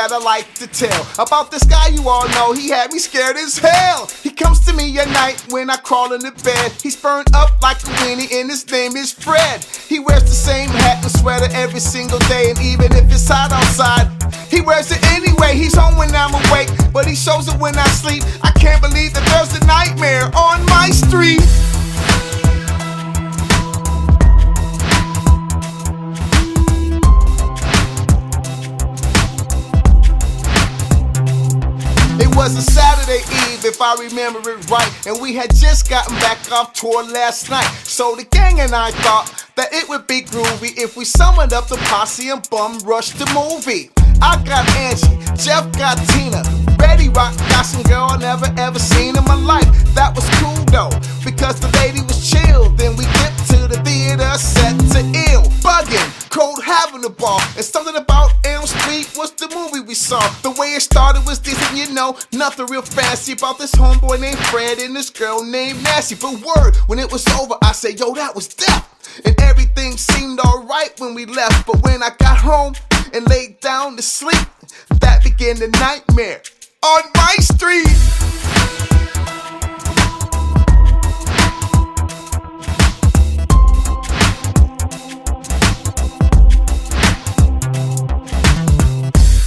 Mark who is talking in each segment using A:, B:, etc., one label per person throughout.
A: that I like to tell. About this guy you all know, he had me scared as hell. He comes to me at night when I crawl into bed. He's burned up like a weenie and his name is Fred. He wears the same hat and sweater every single day, and even if it's hot outside, he wears it anyway. He's home when I'm awake, but he shows it when I sleep. I can't believe that there's a nightmare on my street. It was a Saturday Eve, if I remember it right, and we had just gotten back off tour last night. So the gang and I thought that it would be groovy if we summoned up the posse and bum rushed the movie. I got Angie, Jeff got Tina, Betty Rock got some girl I never ever seen in my life. That was cool though, because the lady was chill. Then we dipped to the theater, set to ill, bugging, cold, having a ball. And something about Elm Street was the movie we saw. The way it started was decent, you know, nothing real fancy about this homeboy named Fred and this girl named Nancy. But word, when it was over, I said, yo, that was death. And everything seemed alright when we left. But when I got home and laid down to sleep, that began the nightmare on my street.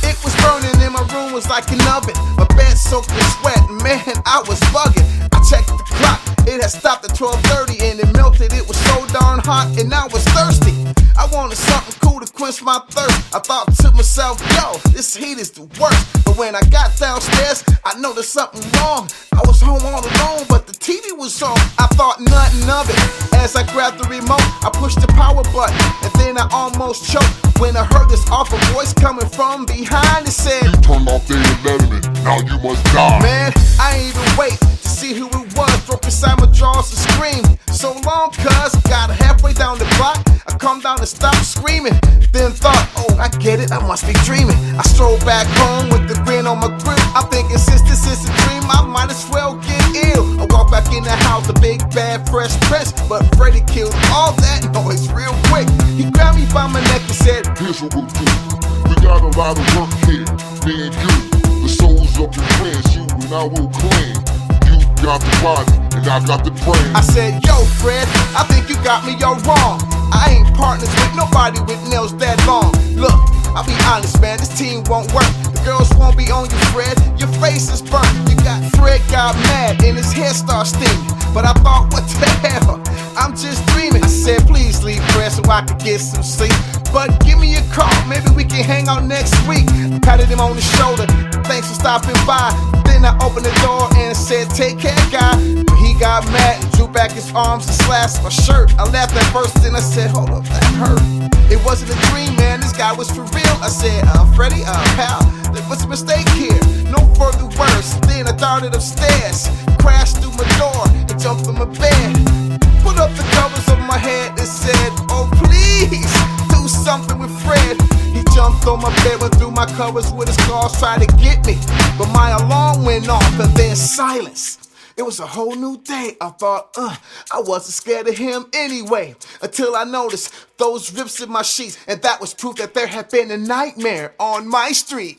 A: It was burning and my room was like an oven. My bed soaked with sweat, man, I was bugging. I checked the clock, it had stopped at 12:30 and it melted. It was so darn hot and I was thirsty. I wanted something cool to quench my thirst. I thought to myself, yo, this heat is the worst. But when I got downstairs, I noticed something wrong. I was home all alone, but the TV was on. I thought nothing of it. As I grabbed the remote, I pushed the power button, and then I almost choked when I heard this awful voice coming from behind. It said,
B: "You turned off the 11, now you must die."
A: Man, I ain't even wait to see who it was. Broke inside my jaws and screamed. So long, cuz, got halfway down the block. I calmed down and stopped screaming. Then thought, oh, I get it, I must be dreaming. I strolled back home with the grin on my grill. I'm thinking, since this is a dream, I might as well get ill. I walked back in the house, the big bad Fresh Prince, but Freddy killed all that noise real quick. He grabbed me by my neck and said,
B: "Here's what we'll do. We got a lot of work here, me and you. The souls of your friends, you and I will claim. You got the body, and I got the brain."
A: I said, yo, Fred, I think you got me all wrong. I ain't partners with nobody with nails that long. Look, I'll be honest, man, this team won't work. The girls won't be on you, Fred. Your face is burnt. Fred got mad and his hair started steaming. But I thought, what the hell? I'm just dreaming. I said, please leave, Fred, so I could get some sleep. But give me a call, maybe we can hang out next week. I patted him on the shoulder, thanks for stopping by. Then I opened the door and said, take care, guy. But he got mad and drew back his arms and slashed my shirt. I laughed at first, then I said, hold up, that hurt. It wasn't a dream, man, this guy was for real. I said, Freddy, pal, there was a mistake here. No further words. Then I darted upstairs, crashed through my door, and jumped from my bed. Put up the covers of my head and said, oh please, do something with Fred. He jumped on my bed, went through my covers with his claws, tried to get me. But my alarm went off and then silence. It was a whole new day. I thought, I wasn't scared of him anyway. Until I noticed those rips in my sheets, and that was proof that there had been a nightmare on my street.